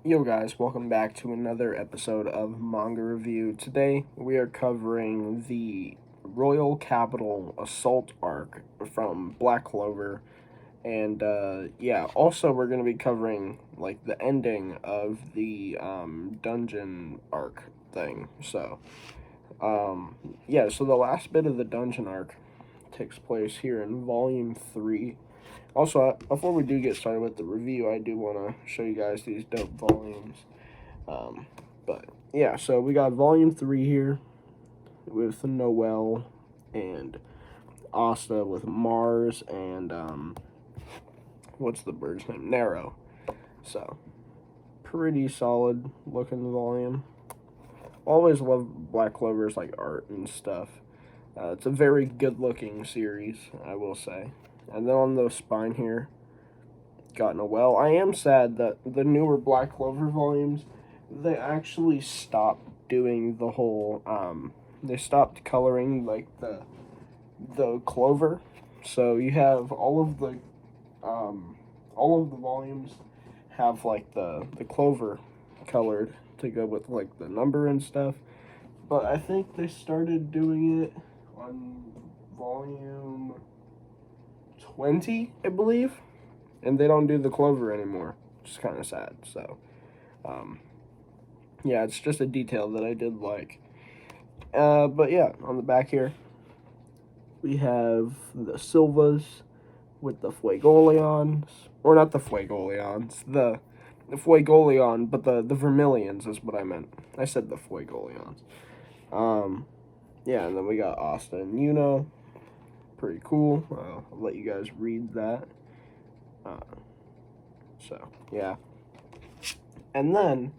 Yo guys, welcome back to another episode of Manga Review. Today we are covering the Royal Capital Assault arc from Black Clover. And also we're going to be covering like the ending of the dungeon arc thing. So the last bit of the dungeon arc takes place here in volume 3. Also, before we do get started with the review, I do want to show you guys these dope volumes. So we got volume 3 here with Noelle and Asta with Mars and, what's the bird's name? Nero. So, pretty solid looking volume. Always love Black Clover's, like, art and stuff. It's a very good looking series, I will say. And then on the spine here, got Noelle. I am sad that the newer Black Clover volumes, they actually stopped doing the whole, they stopped coloring, like, the clover. So you have all of the volumes have, like, the clover colored to go with, like, the number and stuff. But I think they started doing it on volume 20, I believe, and they don't do the clover anymore, which is kind of sad. So, it's just a detail that I did like. But yeah, on the back here, we have the Silvas with the Fuegoleons, or not the Fuegoleons, the Fuegoleon, but the Vermilions is what I meant. I said the Fuegoleons. And then we got Asta and Yuna. Pretty cool. I'll let you guys read that. Yeah. And then,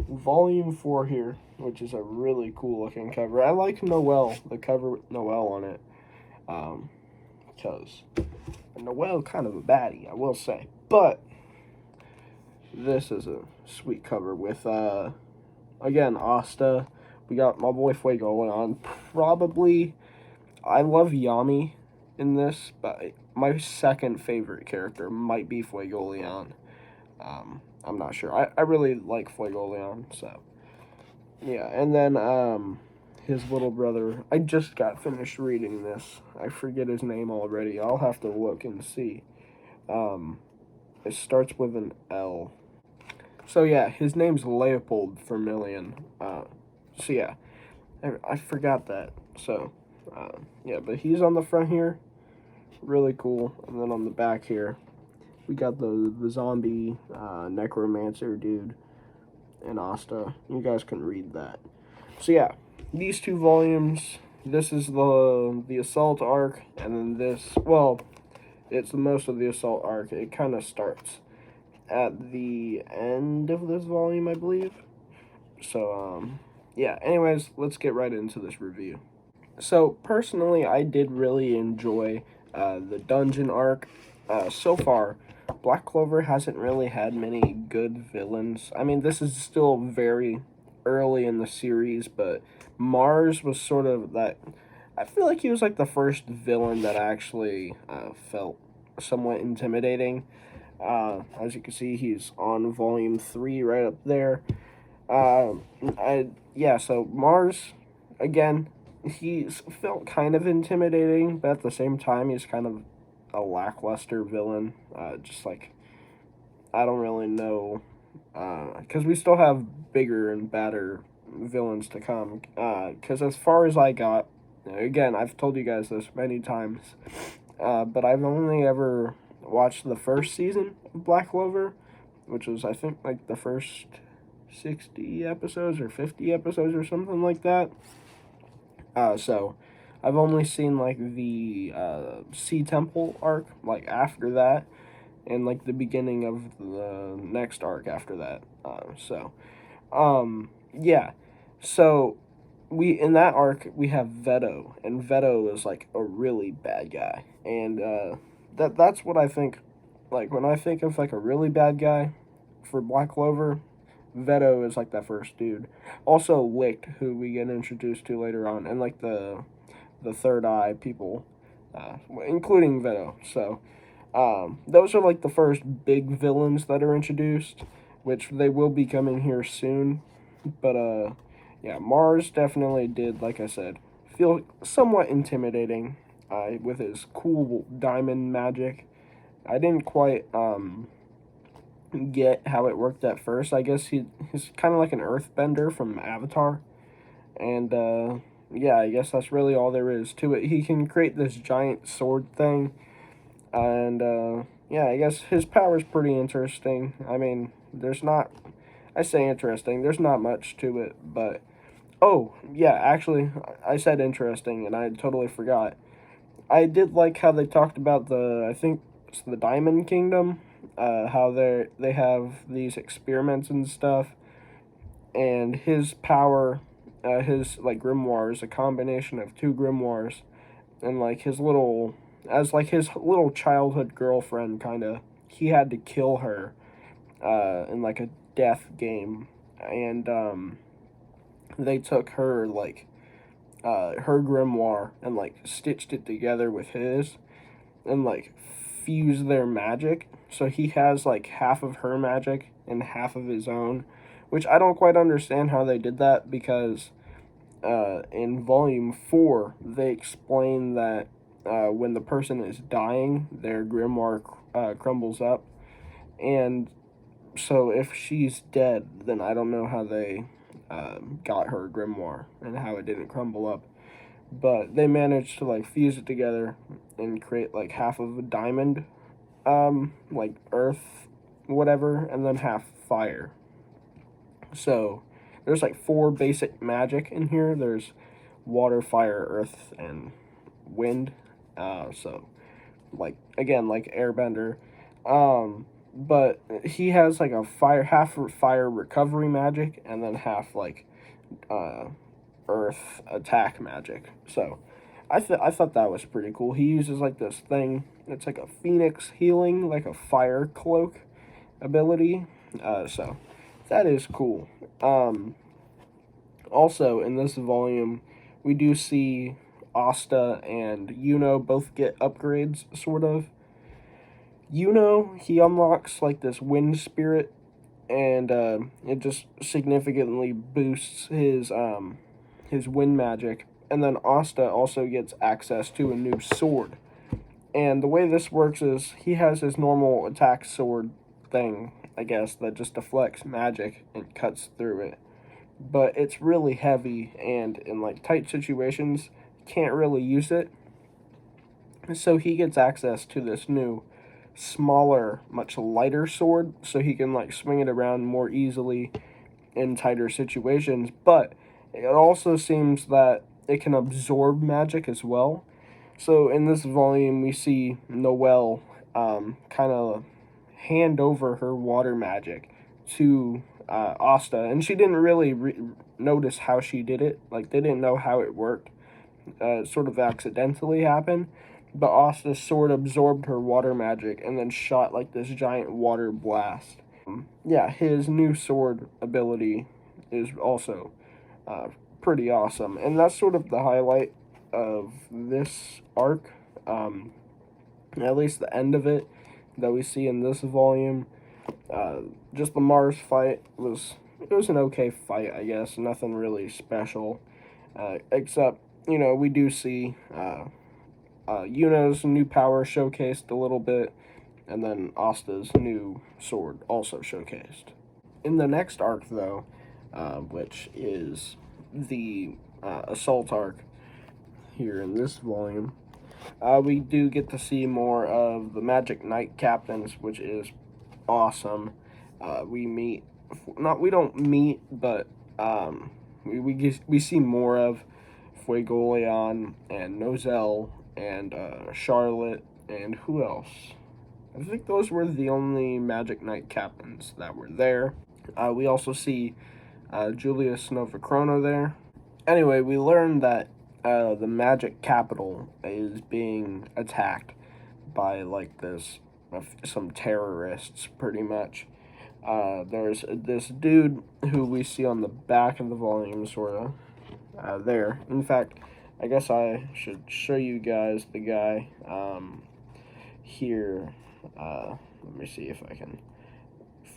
volume 4 here, which is a really cool looking cover. I like Noelle, the cover with Noelle on it. Because Noelle kind of a baddie, I will say. But, this is a sweet cover with, again, Asta. We got my boy Fuegoleon. Probably, I love Yami in this, but my second favorite character might be Fuegoleon. I'm not sure. I really like Fuegoleon, so yeah. And then his little brother. I just got finished reading this. I forget his name already. I'll have to look and see. It starts with an L. So yeah, his name's Leopold Vermilion. I forgot that. So but he's on the front here. Really cool. And then on the back here, we got the zombie necromancer dude and Asta. You guys can read that. So yeah, these two volumes. This is the assault arc, and then this. Well, it's the most of the assault arc. It kind of starts at the end of this volume, I believe. So Anyways, let's get right into this review. So personally, I did really enjoy the dungeon arc. So far, Black Clover hasn't really had many good villains. I mean, this is still very early in the series, but Mars was sort of that. I feel like he was like the first villain that actually felt somewhat intimidating. As you can see, he's on volume 3 right up there. So Mars, again, he's felt kind of intimidating, but at the same time, he's kind of a lackluster villain. Just like, I don't really know, because we still have bigger and badder villains to come. Because as far as I got, again, I've told you guys this many times, but I've only ever watched the first season of Black Clover, which was, I think, like the first 60 episodes or 50 episodes or something like that. So I've only seen like the Sea Temple arc, like after that, and like the beginning of the next arc after that. So we in that arc we have Veto, and Veto is like a really bad guy, and that's what I think. Like when I think of like a really bad guy for Black Clover, Veto is like that first dude. Also Licht, who we get introduced to later on, and like the Third Eye people, including Veto. So those are like the first big villains that are introduced. which they will be coming here soon. But yeah, Mars definitely did, like I said, feel somewhat intimidating with his cool diamond magic. I didn't quite get how it worked at first. I guess he's kind of like an earthbender from Avatar. And yeah, I guess that's really all there is to it. He can create this giant sword thing. And yeah, I guess his power is pretty interesting. I mean, there's not, I say interesting, there's not much to it, but oh, yeah, actually, I said interesting and I totally forgot. I did like how they talked about I think it's the Diamond Kingdom, how they have these experiments and stuff, and his power, his like grimoire is a combination of two grimoires, and like his little childhood girlfriend, kind of, he had to kill her, in like a death game, and they took her her grimoire and like stitched it together with his and like fused their magic. So he has like half of her magic and half of his own, which I don't quite understand how they did that because in volume 4 they explain that when the person is dying, their grimoire crumbles up, and so if she's dead, then I don't know how they got her grimoire and how it didn't crumble up. But they managed to like fuse it together and create like half of a diamond, like earth, whatever, and then half fire. So there's like 4 basic magic in here. There's water, fire, earth, and wind. So like again, like airbender. But he has like a half fire recovery magic and then half like uh earth attack magic. So I thought that was pretty cool. He uses like this thing. It's like a phoenix healing, like a fire cloak ability. So that is cool. Also in this volume, we do see Asta and Yuno both get upgrades, sort of. Yuno, he unlocks like this wind spirit, and it just significantly boosts his wind magic. And then Asta also gets access to a new sword. And the way this works is he has his normal attack sword thing, I guess, that just deflects magic and cuts through it. But it's really heavy, and in like tight situations, can't really use it. So he gets access to this new, smaller, much lighter sword, so he can like swing it around more easily in tighter situations. But it also seems that it can absorb magic as well. So in this volume, we see Noelle kind of hand over her water magic to Asta, and she didn't really notice how she did it. Like, they didn't know how it worked. It sort of accidentally happened. But Asta's sword absorbed her water magic and then shot like this giant water blast. Yeah, his new sword ability is also pretty awesome. And that's sort of the highlight of this arc, at least the end of it, that we see in this volume. Just the Mars fight it was an okay fight, I guess. Nothing really special, except, you know, we do see Yuno's new power showcased a little bit, and then Asta's new sword also showcased. In the next arc, though, which is the assault arc here in this volume, we do get to see more of the Magic Knight captains, which is awesome. We don't meet, but we see more of Fuegoleon and Nozel and Charlotte, and who else? I think those were the only Magic Knight captains that were there. We also see Julius Novachrono there. Anyway, we learned that the Magic Capital is being attacked by like some terrorists, pretty much. There's this dude who we see on the back of the volume, sort of, there. In fact, I guess I should show you guys the guy here. Let me see if I can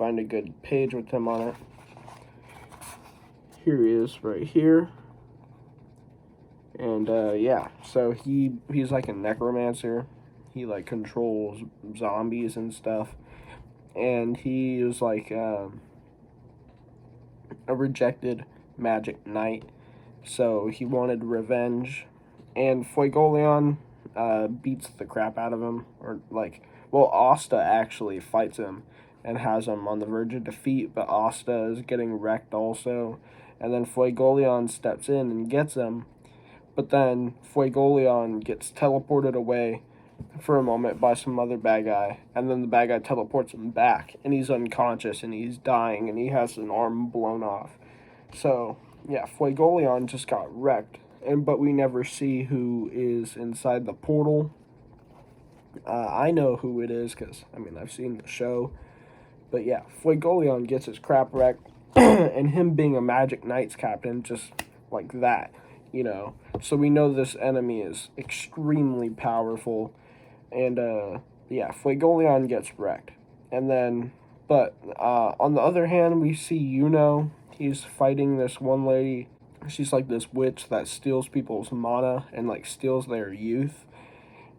find a good page with him on it. Here he is right here. And yeah, so he's like a necromancer. He like controls zombies and stuff. And he is like a rejected magic knight. So he wanted revenge. And Fuegoleon beats the crap out of him. Or like, well, Asta actually fights him and has him on the verge of defeat, but Asta is getting wrecked also. And then Fuegoleon steps in and gets him. But then Fuegoleon gets teleported away for a moment by some other bad guy, and then the bad guy teleports him back, and he's unconscious, and he's dying, and he has an arm blown off. So, yeah, Fuegoleon just got wrecked, but we never see who is inside the portal. I know who it is, because, I mean, I've seen the show. But yeah, Fuegoleon gets his crap wrecked, and him being a Magic Knights captain, just like that, you know. So we know this enemy is extremely powerful, and yeah, Fuegoleon gets wrecked. And then, but on the other hand, we see Yuno. He's fighting this one lady. She's like this witch that steals people's mana and like steals their youth.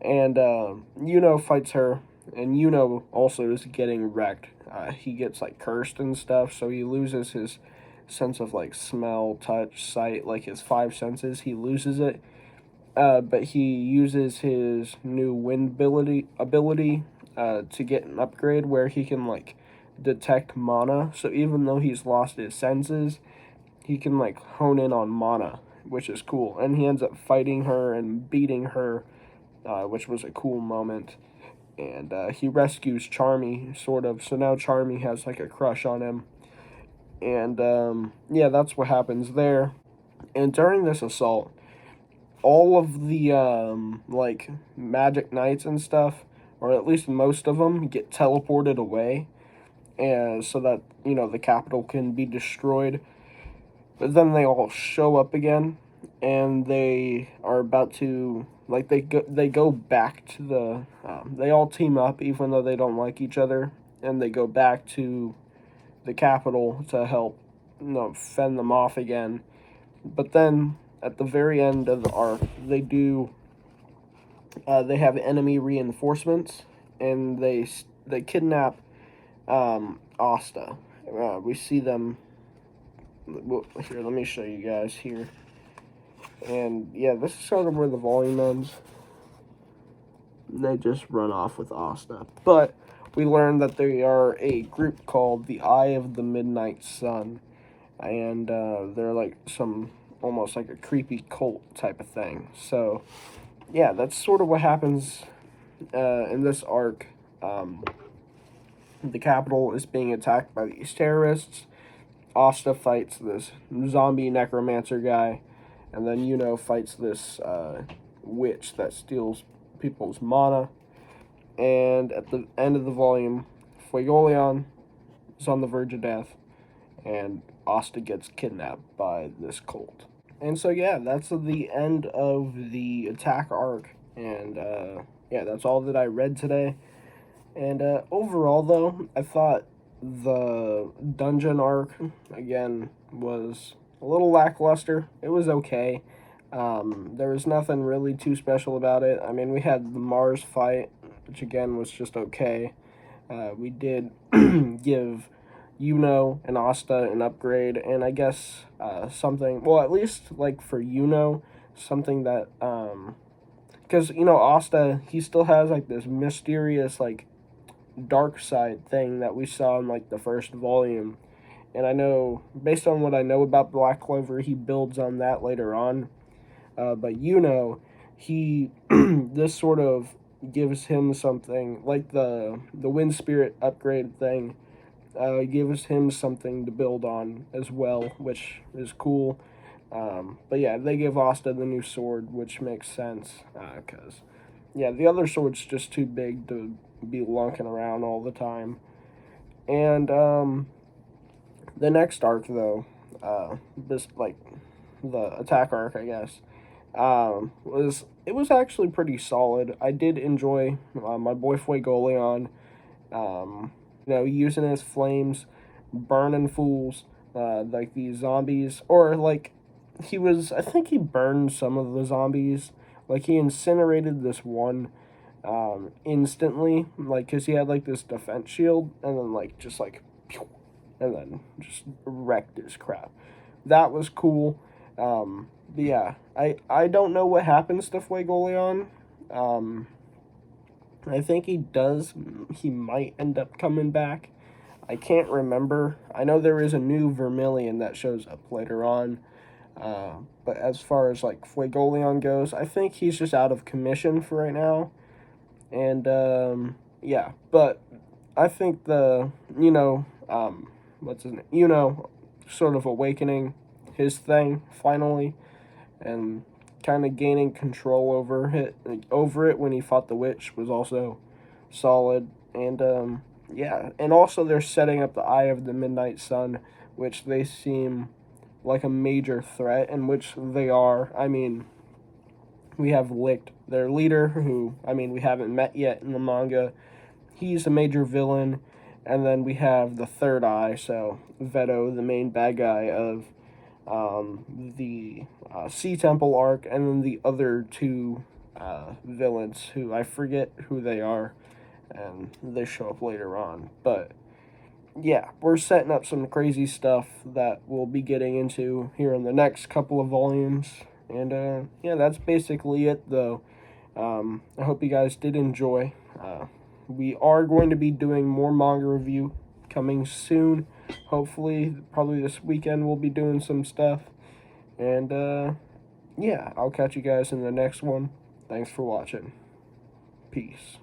And Yuno fights her, and Yuno also is getting wrecked. He gets like cursed and stuff, so he loses his sense of like smell, touch, sight, like his five senses. He loses it, but he uses his new wind ability to get an upgrade where he can like detect mana. So even though he's lost his senses, he can like hone in on mana, which is cool. And he ends up fighting her and beating her, which was a cool moment. And he rescues Charmy, sort of. So now Charmy has like a crush on him. And yeah, that's what happens there. And during this assault, all of the like magic knights and stuff, or at least most of them, get teleported away, and so that, you know, the capital can be destroyed. But then they all show up again, and they are about to, like, they go back to the they all team up even though they don't like each other, and they go back to the capital to help, you know, fend them off again. But then at the very end of the arc, they have enemy reinforcements, and they kidnap Asta. We see them. Here, let me show you guys here. And yeah, this is sort of where the volume ends. They just run off with Asta. But we learn that they are a group called the Eye of the Midnight Sun. And they're like some, almost like a creepy cult type of thing. So yeah, that's sort of what happens in this arc. The capital is being attacked by these terrorists. Asta fights this zombie necromancer guy, and then Yuno fights this witch that steals people's mana. And at the end of the volume, Fuegoleon is on the verge of death, and Asta gets kidnapped by this cult. And so yeah, that's the end of the attack arc, and yeah, that's all that I read today. And overall, though, I thought the dungeon arc, again, was a little lackluster. It was okay. There was nothing really too special about it. I mean, we had the Mars fight, which again was just okay. We did give Yuno and Asta an upgrade, and I guess something, well, at least like for Yuno, something that, because, you know, Asta, he still has like this mysterious, like, dark side thing that we saw in like the first volume. And I know, based on what I know about Black Clover, he builds on that later on. But he this sort of gives him something, like the Wind Spirit upgrade thing, gives him something to build on as well, which is cool. But yeah, they give Asta the new sword, which makes sense, because yeah, the other sword's just too big to be lunking around all the time. And the next arc, though, this, like, the attack arc, I guess, was actually pretty solid. I did enjoy my boy Fuegoleon. using his flames, burning fools, like these zombies, or like I think he burned some of the zombies. Like he incinerated this one instantly, like because he had like this defense shield, and then like just like, pew, and then just wrecked his crap. That was cool. But yeah, I don't know what happens to Fuegoleon. Um, I think he might end up coming back. I can't remember. I know there is a new Vermilion that shows up later on. But as far as like Fuegoleon goes, I think he's just out of commission for right now. And yeah, but I think what's his name? Sort of awakening his thing finally, and kind of gaining control over it when he fought the witch was also solid. And yeah, and also they're setting up the Eye of the Midnight Sun, which they seem like a major threat, and which they are. I mean, we have Licht, their leader, who, I mean, we haven't met yet in the manga. He's a major villain. And then we have the Third Eye, so Veto, the main bad guy of the Sea Temple arc, and then the other two villains, who I forget who they are, and they show up later on. But yeah, we're setting up some crazy stuff that we'll be getting into here in the next couple of volumes. And yeah, that's basically it, though. I hope you guys did enjoy. We are going to be doing more manga review coming soon. Hopefully, probably this weekend we'll be doing some stuff. And yeah, I'll catch you guys in the next one. Thanks for watching. Peace.